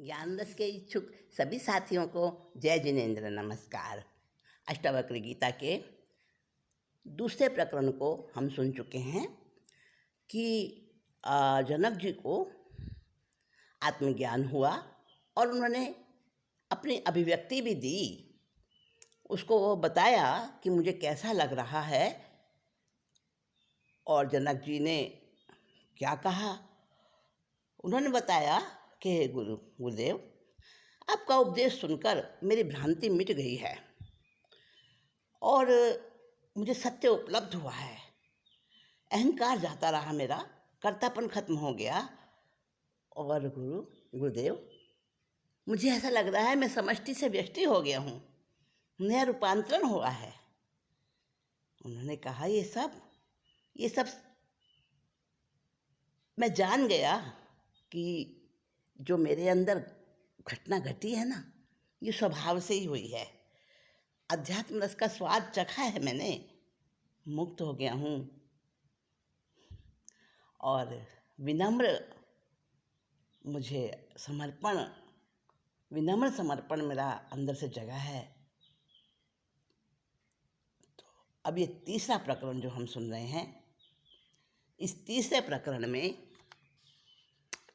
ज्ञान रस के इच्छुक सभी साथियों को जय जिनेन्द्र नमस्कार। अष्टावक्र गीता के दूसरे प्रकरण को हम सुन चुके हैं कि जनक जी को आत्मज्ञान हुआ और उन्होंने अपनी अभिव्यक्ति भी दी। उसको वो बताया कि मुझे कैसा लग रहा है, और जनक जी ने क्या कहा। उन्होंने बताया कि गुरुदेव, आपका उपदेश सुनकर मेरी भ्रांति मिट गई है और मुझे सत्य उपलब्ध हुआ है। अहंकार जाता रहा, मेरा कर्तापन खत्म हो गया। और गुरुदेव, मुझे ऐसा लग रहा है मैं समष्टि से व्यष्टि हो गया हूँ, नया रूपांतरण हुआ है। उन्होंने कहा ये सब मैं जान गया कि जो मेरे अंदर घटना घटी है ना, ये स्वभाव से ही हुई है। अध्यात्म रस का स्वाद चखा है मैंने, मुक्त हो गया हूँ और विनम्र समर्पण मेरा अंदर से जगा है। तो अब ये तीसरा प्रकरण जो हम सुन रहे हैं, इस तीसरे प्रकरण में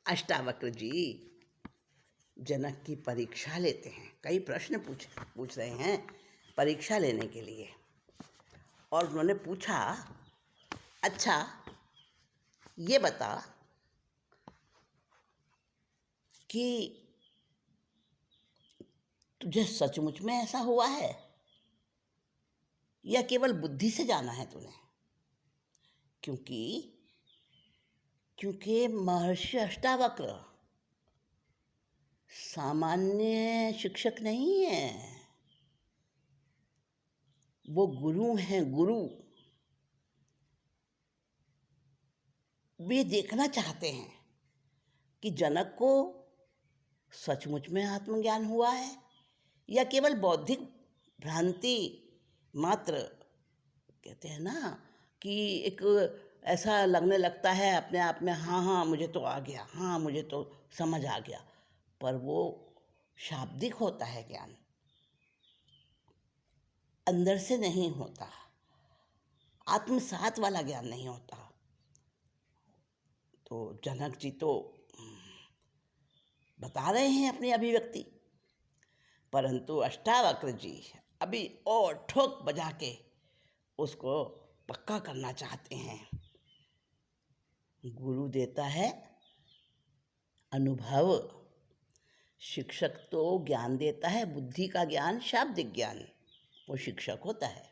अष्टावक्र जी जनक की परीक्षा लेते हैं। कई प्रश्न पूछ रहे हैं परीक्षा लेने के लिए। और उन्होंने पूछा, अच्छा ये बता कि तुझे सचमुच में ऐसा हुआ है या केवल बुद्धि से जाना है तूने? क्योंकि महर्षि अष्टावक्र सामान्य शिक्षक नहीं है, वो गुरु हैं। गुरु वे देखना चाहते हैं कि जनक को सचमुच में आत्मज्ञान हुआ है या केवल बौद्धिक भ्रांति मात्र। कहते हैं ना कि एक ऐसा लगने लगता है अपने आप में, हाँ मुझे तो आ गया, हाँ मुझे तो समझ आ गया, पर वो शाब्दिक होता है ज्ञान, अंदर से नहीं होता, आत्मसात वाला ज्ञान नहीं होता। तो जनक जी तो बता रहे हैं अपनी अभिव्यक्ति, परंतु अष्टावक्र जी अभी और ठोक बजा के उसको पक्का करना चाहते हैं। गुरु देता है अनुभव, शिक्षक तो ज्ञान देता है, बुद्धि का ज्ञान, शाब्दिक ज्ञान, वो शिक्षक होता है।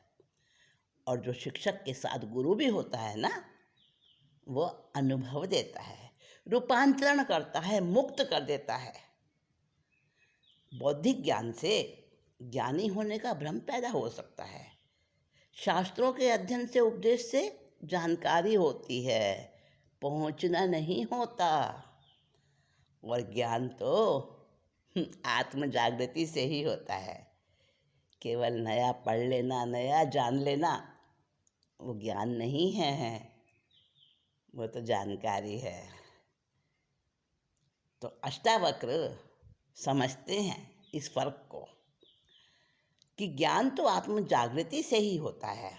और जो शिक्षक के साथ गुरु भी होता है ना, वो अनुभव देता है, रूपांतरण करता है, मुक्त कर देता है। बौद्धिक ज्ञान से ज्ञानी होने का भ्रम पैदा हो सकता है। शास्त्रों के अध्ययन से, उपदेश से जानकारी होती है, पहुंचना नहीं होता। और ज्ञान तो आत्म जागृति से ही होता है। केवल नया पढ़ लेना, नया जान लेना वो ज्ञान नहीं है, वो तो जानकारी है। तो अष्टावक्र समझते हैं इस फर्क को कि ज्ञान तो आत्म जागृति से ही होता है।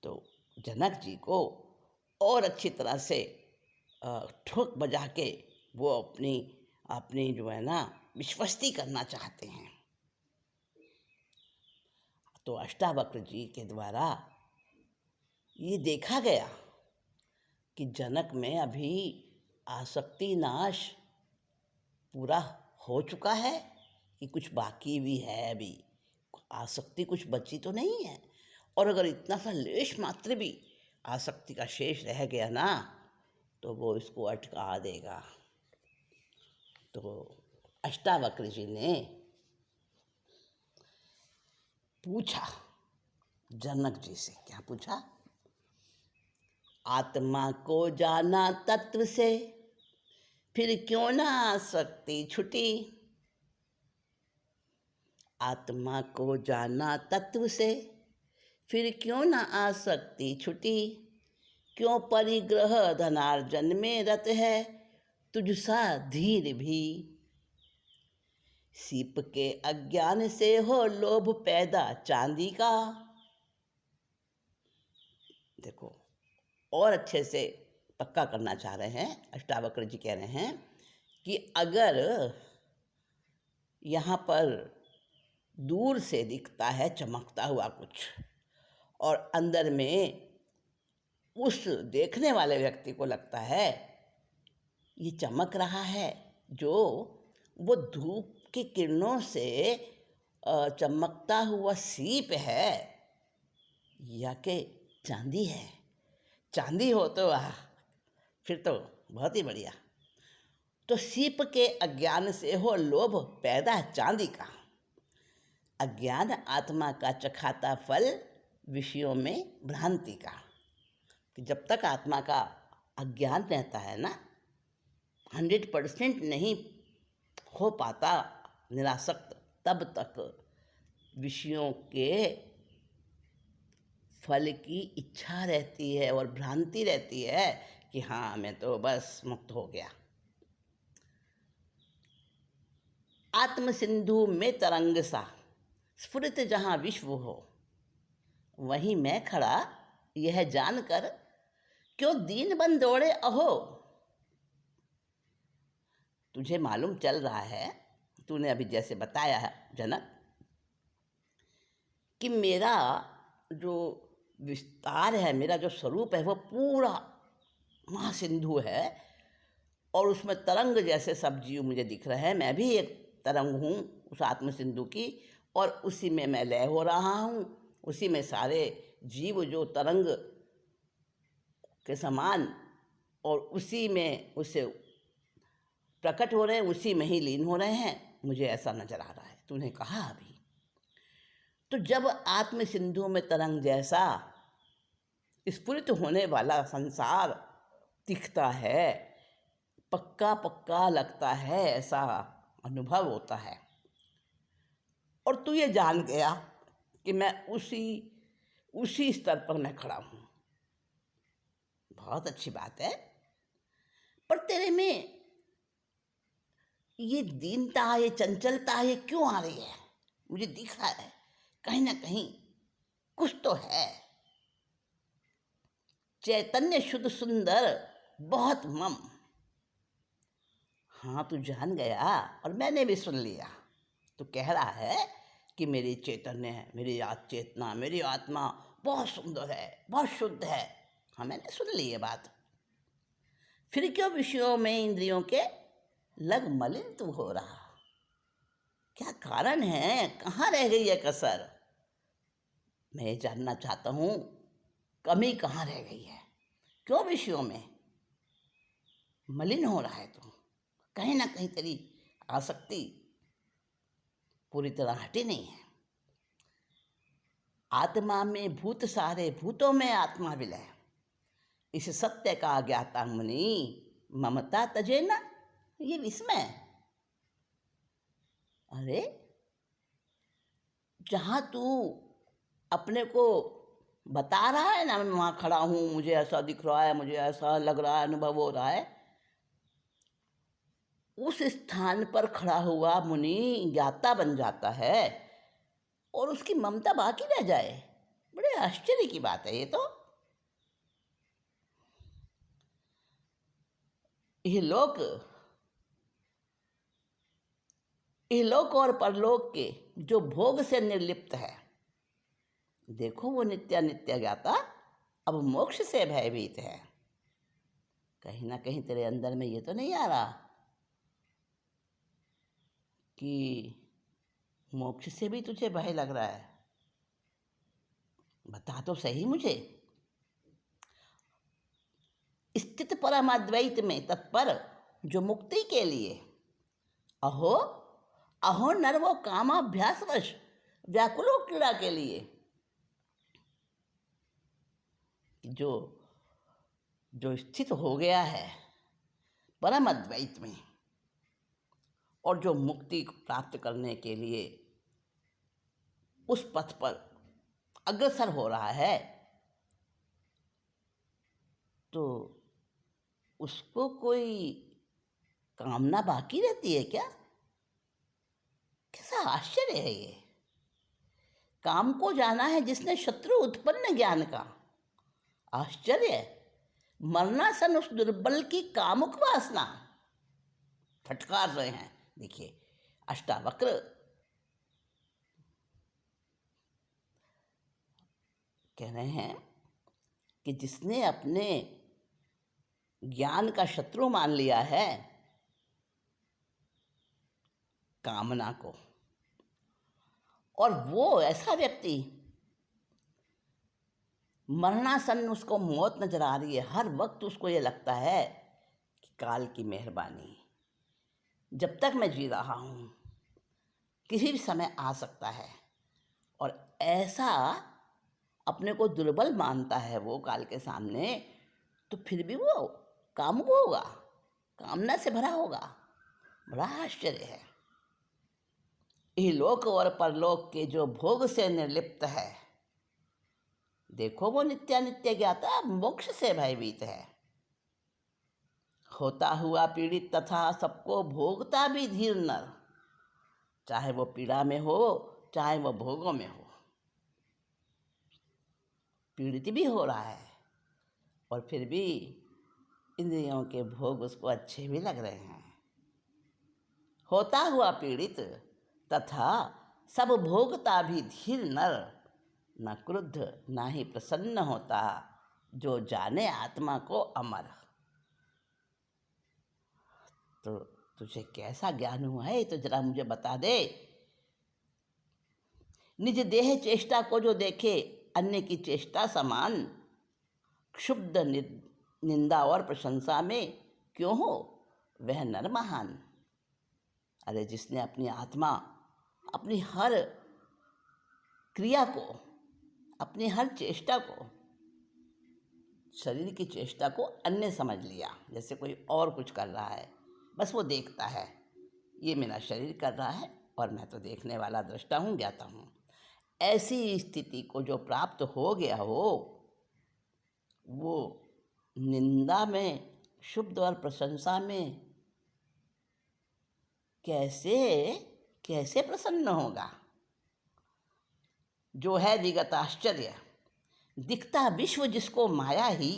तो जनक जी को और अच्छी तरह से ठोक बजा के वो अपनी जो है ना विश्वस्ती करना चाहते हैं। तो अष्टावक्र जी के द्वारा ये देखा गया कि जनक में अभी आसक्ति नाश पूरा हो चुका है कि कुछ बाकी भी है, अभी आसक्ति कुछ बची तो नहीं है। और अगर इतना सा लेश मात्र भी आसक्ति का शेष रह गया ना, तो वो इसको अटका देगा। तो अष्टावक्र जी ने पूछा जनक जी से, क्या पूछा? आत्मा को जाना तत्व से, फिर क्यों ना आसक्ति छुटी। आत्मा को जाना तत्व से, फिर क्यों ना आसक्ति छुटी। क्यों परिग्रह धनार्जन में रत है, तुझसा धीर भी। सीप के अज्ञान से हो लोभ पैदा चांदी का। देखो, और अच्छे से पक्का करना चाह रहे हैं। अष्टावक्र जी कह रहे हैं कि अगर यहाँ पर दूर से दिखता है चमकता हुआ कुछ, और अंदर में उस देखने वाले व्यक्ति को लगता है ये चमक रहा है, जो वो धूप की किरणों से चमकता हुआ सीप है या कि चांदी है। चांदी हो तो वाह, फिर तो बहुत ही बढ़िया। तो सीप के अज्ञान से हो लोभ पैदा चांदी का। अज्ञान आत्मा का चखाता फल, विषयों में भ्रांति का। कि जब तक आत्मा का अज्ञान रहता है ना, 100% नहीं हो पाता निरासक्त, तब तक विषयों के फल की इच्छा रहती है और भ्रांति रहती है कि हाँ, मैं तो बस मुक्त हो गया। आत्म सिंधु में तरंग सा, स्फुरित जहाँ विश्व हो, वहीं मैं खड़ा यह जानकर, क्यों दीन बन दौड़े अहो। तुझे मालूम चल रहा है, तूने अभी जैसे बताया है जनक, कि मेरा जो विस्तार है, मेरा जो स्वरूप है, वो पूरा महासिंधु है, और उसमें तरंग जैसे सब जीव मुझे दिख रहे हैं। मैं भी एक तरंग हूँ उस आत्म सिंधु की, और उसी में मैं लय हो रहा हूँ। उसी में सारे जीव जो तरंग के समान, और उसी में उससे प्रकट हो रहे हैं, उसी में ही लीन हो रहे हैं। मुझे ऐसा नजर आ रहा है, तूने कहा अभी। तो जब आत्म सिंधु में तरंग जैसा स्फुरित होने वाला संसार दिखता है, पक्का पक्का लगता है, ऐसा अनुभव होता है, और तू ये जान गया कि मैं उसी स्तर पर मैं खड़ा हूँ, बहुत अच्छी बात है। पर तेरे में ये दीनता, ये चंचलता, ये क्यों आ रही है? मुझे दिख रहा है कहीं ना कहीं कुछ तो है। चैतन्य शुद्ध सुंदर बहुत मम। हाँ, तू जान गया और मैंने भी सुन लिया। तू कह रहा है कि मेरी चैतन्य, मेरी चेतना, मेरी आत्मा बहुत सुंदर है, बहुत शुद्ध है। हाँ, मैंने सुन ली ये बात। फिर क्यों विषयों में इंद्रियों के लग मलिन तू हो रहा? क्या कारण है? कहाँ रह गई है कसर? मैं ये जानना चाहता हूँ, कमी कहाँ रह गई है? क्यों विषयों में मलिन हो रहा है तू? कहीं ना कहीं तेरी आसक्ति पूरी तरह हटी नहीं है। आत्मा में भूत सारे, भूतों में आत्मा विलय, इस सत्य का ज्ञाता मुनि, ममता तजे न ये विस्मय। अरे, जहाँ तू अपने को बता रहा है ना, मैं वहाँ खड़ा हूँ, मुझे ऐसा दिख रहा है, मुझे ऐसा लग रहा है, अनुभव हो रहा है, उस स्थान पर खड़ा हुआ मुनि ज्ञाता बन जाता है और उसकी ममता बाकी रह जाए। बड़े आश्चर्य की बात है ये तो। इहलोक और परलोक के जो भोग से निर्लिप्त है, देखो वो नित्य ज्ञाता अब मोक्ष से भयभीत है। कहीं ना कहीं तेरे अंदर में ये तो नहीं आ रहा कि मोक्ष से भी तुझे भय लग रहा है? बता तो सही मुझे। स्थित परमाद्वैत में तत्पर जो मुक्ति के लिए, अहो अहो नर वो कामाभ्यासवश व्याकुलो क्रीड़ा के लिए, जो जो स्थित हो गया है परम अद्वैत में, और जो मुक्ति प्राप्त करने के लिए उस पथ पर अग्रसर हो रहा है, तो उसको कोई कामना बाकी रहती है क्या? कैसा आश्चर्य है ये। काम को जाना है जिसने शत्रु उत्पन्न ज्ञान का। आश्चर्य। मरणासन उस दुर्बल की कामुक वासना। फटकार रहे हैं। देखिए अष्टावक्र कह रहे हैं कि जिसने अपने ज्ञान का शत्रु मान लिया है कामना को, और वो ऐसा व्यक्ति मरणासन, उसको मौत नजर आ रही है, हर वक्त उसको ये लगता है कि काल की मेहरबानी, जब तक मैं जी रहा हूँ किसी भी समय आ सकता है, और ऐसा अपने को दुर्बल मानता है वो काल के सामने, तो फिर भी वो कामुक होगा, कामना से भरा होगा। बड़ा आश्चर्य है। इहलोक और परलोक के जो भोग से निर्लिप्त है, देखो वो नित्यानित्य ज्ञाता मोक्ष से भयभीत है। होता हुआ पीड़ित तथा सबको भोगता भी धीर नर, चाहे वो पीड़ा में हो चाहे वो भोगों में हो। पीड़ित भी हो रहा है और फिर भी इंद्रियों के भोग उसको अच्छे भी लग रहे हैं। होता हुआ पीड़ित तथा सब भोगता भी धीर नर, न क्रुद्ध न ही प्रसन्न होता, जो जाने आत्मा को अमर। तो तुझे कैसा ज्ञान हुआ है तो जरा मुझे बता दे। निज देह चेष्टा को जो देखे अन्य की चेष्टा समान, क्षुब्ध निंदा और प्रशंसा में क्यों हो वह नर महान। अरे जिसने अपनी आत्मा, अपनी हर क्रिया को, अपनी हर चेष्टा को, शरीर की चेष्टा को अन्य समझ लिया, जैसे कोई और कुछ कर रहा है, बस वो देखता है ये मेरा शरीर कर रहा है और मैं तो देखने वाला दृष्टा हूँ, ज्ञाता हूँ। ऐसी स्थिति को जो प्राप्त हो गया हो, वो निंदा में, शुद्ध और प्रशंसा में कैसे कैसे प्रसन्न होगा। जो है विगत आश्चर्य, दिखता विश्व जिसको माया ही,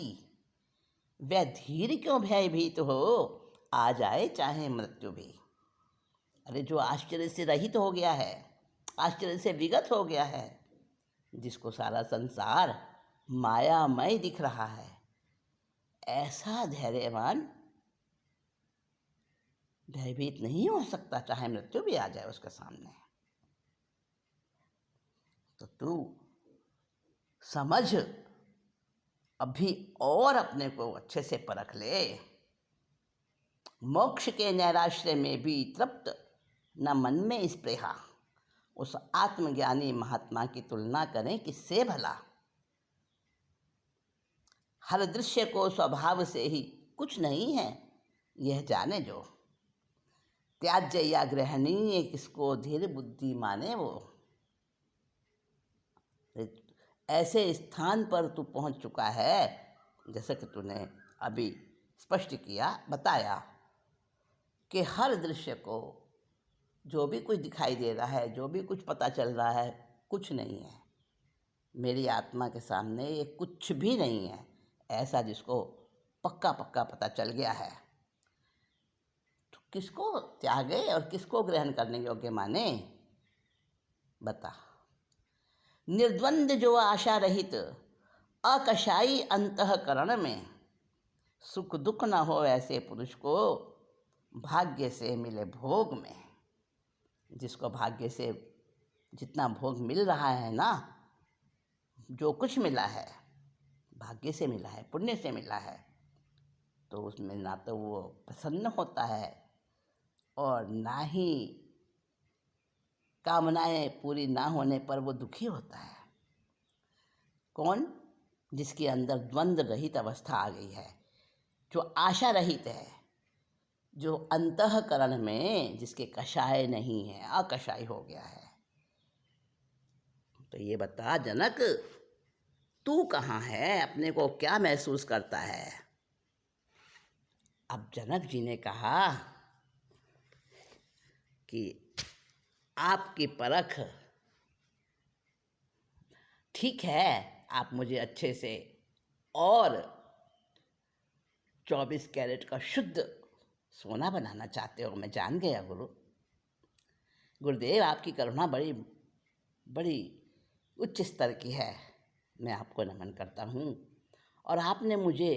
वह धीर क्यों भयभीत हो, आ जाए चाहे मृत्यु भी। अरे जो आश्चर्य से रहित हो गया है, आश्चर्य से विगत हो गया है, जिसको सारा संसार मायामय दिख रहा है, ऐसा धैर्यवान भयभीत नहीं हो सकता, चाहे मृत्यु भी आ जाए उसके सामने। तो तू समझ, अभी और अपने को अच्छे से परख ले। मोक्ष के नैराश्य में भी तृप्त, न मन में स्पृहा, उस आत्मज्ञानी महात्मा की तुलना करें किससे भला। हर दृश्य को स्वभाव से ही कुछ नहीं है यह जाने जो, त्याज्य या ग्रहणीय किसको धीर बुद्धि माने वो। ऐसे स्थान पर तू पहुंच चुका है, जैसे कि तूने अभी स्पष्ट किया, बताया कि हर दृश्य को, जो भी कुछ दिखाई दे रहा है, जो भी कुछ पता चल रहा है, कुछ नहीं है मेरी आत्मा के सामने, ये कुछ भी नहीं है, ऐसा जिसको पक्का पक्का पता चल गया है। तो किसको त्यागे और किसको ग्रहण करने योग्य माने, बता। निर्द्वंद जो आशा रहित अकशाई अंतःकरण में, सुख दुख न हो ऐसे पुरुष को भाग्य से मिले भोग में। जिसको भाग्य से जितना भोग मिल रहा है ना, जो कुछ मिला है भाग्य से मिला है, पुण्य से मिला है, तो उसमें ना तो वो प्रसन्न होता है और ना ही कामनाएं पूरी ना होने पर वो दुखी होता है। कौन? जिसके अंदर द्वंद्व रहित अवस्था आ गई है, जो आशा रहित है, जो अंतःकरण में जिसके कषाय नहीं है, अकषाय हो गया है। तो ये बता जनक, तू कहाँ है, अपने को क्या महसूस करता है। अब जनक जी ने कहा कि आपकी परख ठीक है, आप मुझे अच्छे से और 24 कैरेट का शुद्ध सोना बनाना चाहते हो, मैं जान गया गुरु। गुरुदेव, आपकी करुणा बड़ी बड़ी उच्च स्तर की है, मैं आपको नमन करता हूँ। और आपने मुझे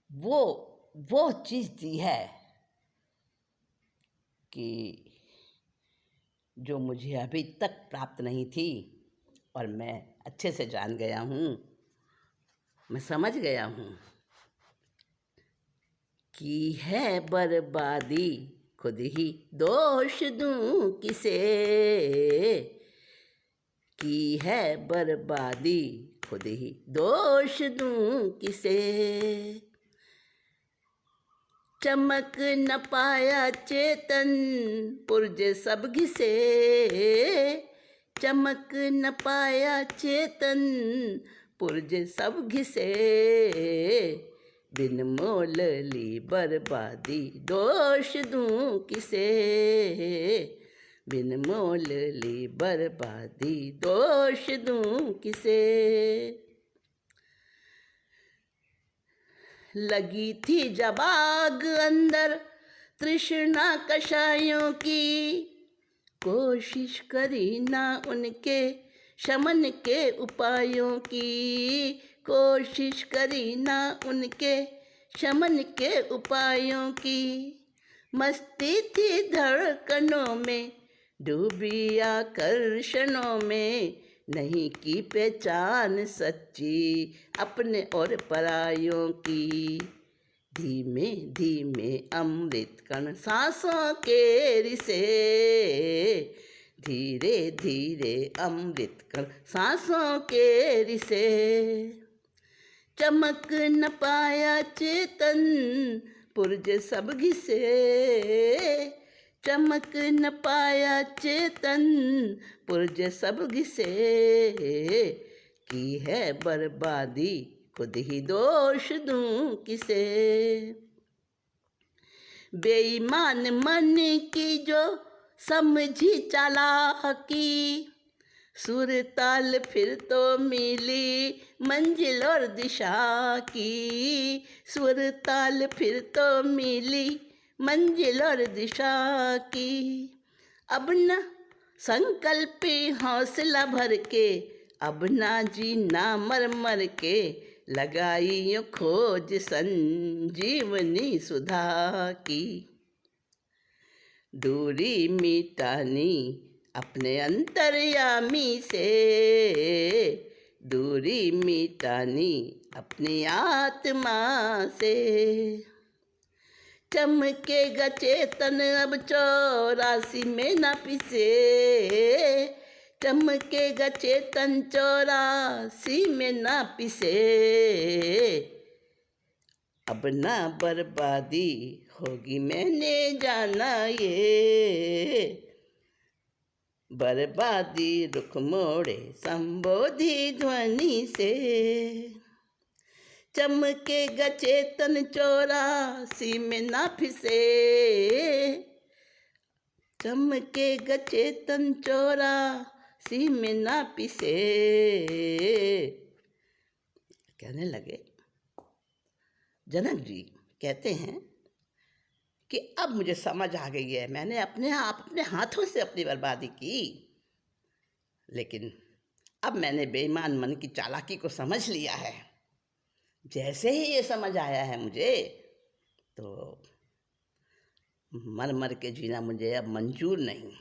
वो चीज़ दी है कि जो मुझे अभी तक प्राप्त नहीं थी, और मैं अच्छे से जान गया हूँ, मैं समझ गया हूँ कि है बर्बादी खुद ही दोष दूँ किसे, की है बर्बादी खुद ही दोष दूँ किसे। चमक न पाया चेतन पुरज सब घिसे, चमक न पाया चेतन पुरज सब घिसे। बिन मोल ली बर्बादी दोष दूँ किसे, बिन मोल ली बर्बादी दोष दूँ किसे। लगी थी जब आग अंदर तृष्णा कषायों की, कोशिश करी ना उनके शमन के उपायों की, कोशिश करी ना उनके शमन के उपायों की। मस्ती थी धड़कनों में डूबी आकर्षणों में, नहीं की पहचान सच्ची अपने और परायों की। धीमे धीमे अमृत कण सांसों के रिसे, धीरे धीरे अमृत कण सांसों के रिसे। चमक न पाया चेतन पुरज सब घिसे, चमक न पाया चेतन पुरज सब घिसे। की है बर्बादी खुद ही दोष दूँ किसे। बेईमान मन की जो समझी चालाकी, सुर ताल फिर तो मिली मंजिल और दिशा की, सुर ताल फिर तो मिली मंजिल और दिशा की। अब न संकल्पी हौसला भर के, अब ना जीना मर मर के, लगाई यो खोज संजीवनी सुधा की। दूरी मिटानी अपने अंतर्यामी से, दूरी मिटानी अपनी आत्मा से। चमकेगा चेतन अब 84 में न पिसे, चमकेगा चेतन 84 में न पिसे। अब ना बर्बादी होगी मैंने जाना ये, बर्बादी रुख मोड़े संबोधि ध्वनि से। चमकेगा चेतन 84 में ना फिसे, चमकेगा चेतन 84 में ना पिसे। कहने लगे, जनक जी कहते हैं कि अब मुझे समझ आ गई है, मैंने अपने हाथों से अपनी बर्बादी की, लेकिन अब मैंने बेईमान मन की चालाकी को समझ लिया है। जैसे ही ये समझ आया है मुझे, तो मर मर के जीना मुझे अब मंजूर नहीं।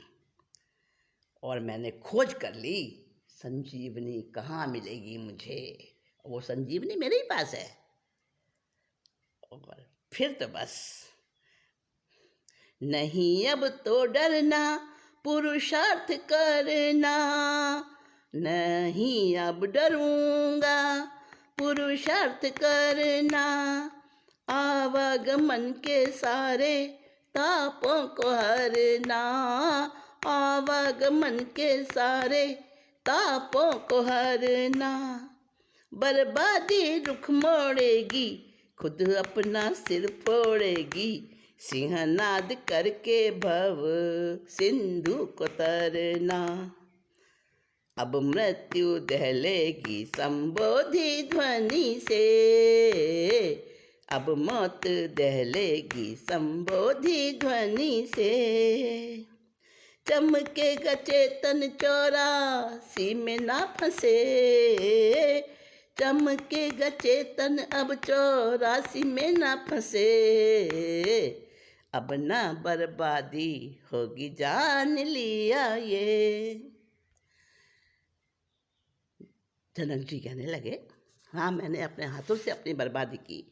और मैंने खोज कर ली संजीवनी कहाँ मिलेगी मुझे, वो संजीवनी मेरे ही पास है। और फिर तो बस नहीं अब तो डरना पुरुषार्थ करना, नहीं अब डरूंगा पुरुषार्थ करना। आवागमन के सारे तापों को हरना, आवागमन के सारे तापों को हरना। बर्बादी रुख मोड़ेगी खुद अपना सिर फोड़ेगी, सिंहनाद करके भव सिंधु को तरना। अब मृत्यु दहलेगी संबोधि ध्वनि से, अब मौत दहलेगी संबोधि ध्वनि से। चमकेगा चेतन 84 में ना फंसे, चमकेगा चेतन अब 84 में ना फंसे। अब ना बर्बादी होगी जान लिया ये। जनक जी कहने लगे, हाँ मैंने अपने हाथों से अपनी बर्बादी की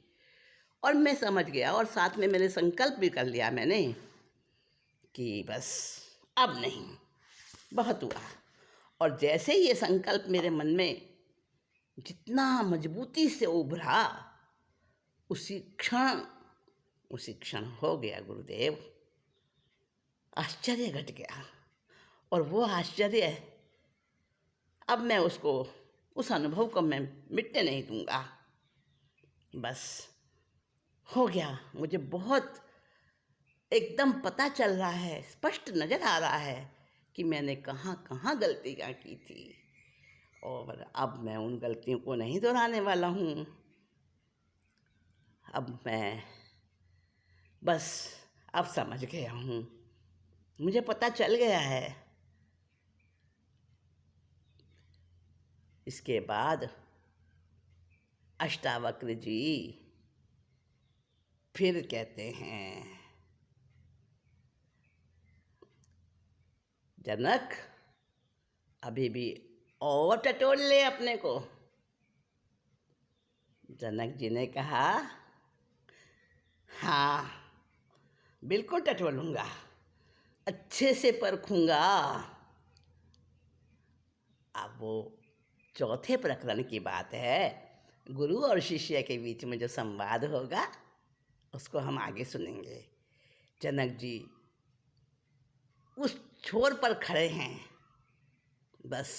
और मैं समझ गया, और साथ में मैंने संकल्प भी कर लिया मैंने कि बस अब नहीं, बहुत हुआ। और जैसे ये संकल्प मेरे मन में जितना मजबूती से उभरा, उसी क्षण हो गया गुरुदेव, आश्चर्य घट गया। और वो आश्चर्य अब मैं उसको, उस अनुभव को मैं मिटने नहीं दूंगा। बस हो गया, मुझे बहुत एकदम पता चल रहा है, स्पष्ट नज़र आ रहा है कि मैंने कहाँ कहाँ गलतियाँ की थी, और अब मैं उन गलतियों को नहीं दोहराने वाला हूँ। अब मैं बस अब समझ गया हूँ, मुझे पता चल गया है। इसके बाद अष्टावक्र जी फिर कहते हैं, जनक अभी भी और टटोल ले अपने को। जनक जी ने कहा, हाँ बिल्कुल टटोलूंगा, अच्छे से परखूंगा। अब वो चौथे प्रकरण की बात है, गुरु और शिष्य के बीच में जो संवाद होगा उसको हम आगे सुनेंगे। जनक जी उस छोर पर खड़े हैं, बस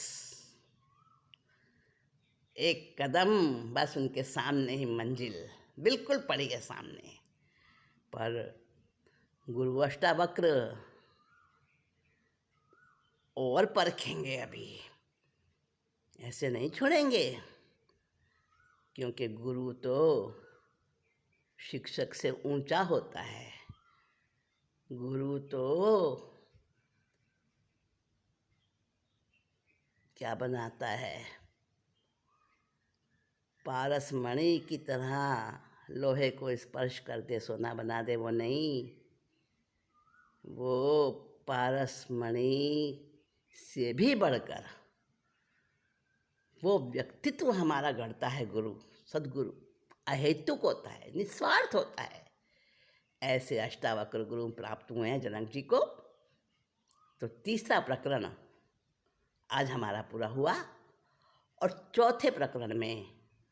एक कदम, बस उनके सामने ही मंजिल बिल्कुल पड़ी है सामने। पर गुरु अष्टावक्र और परखेंगे, अभी ऐसे नहीं छोड़ेंगे, क्योंकि गुरु तो शिक्षक से ऊंचा होता है। गुरु तो क्या बनाता है, पारस मणि की तरह लोहे को स्पर्श कर दे सोना बना दे, वो नहीं, वो पारस मणि से भी बढ़कर वो व्यक्तित्व हमारा गढ़ता है। गुरु सद्गुरु अहेतुक होता है, निस्वार्थ होता है। ऐसे अष्टावक्र गुरु प्राप्त हुए हैं जनक जी को। तो तीसरा प्रकरण आज हमारा पूरा हुआ, और चौथे प्रकरण में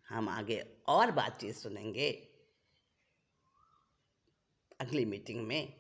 हम आगे और बातचीत सुनेंगे अगली मीटिंग में।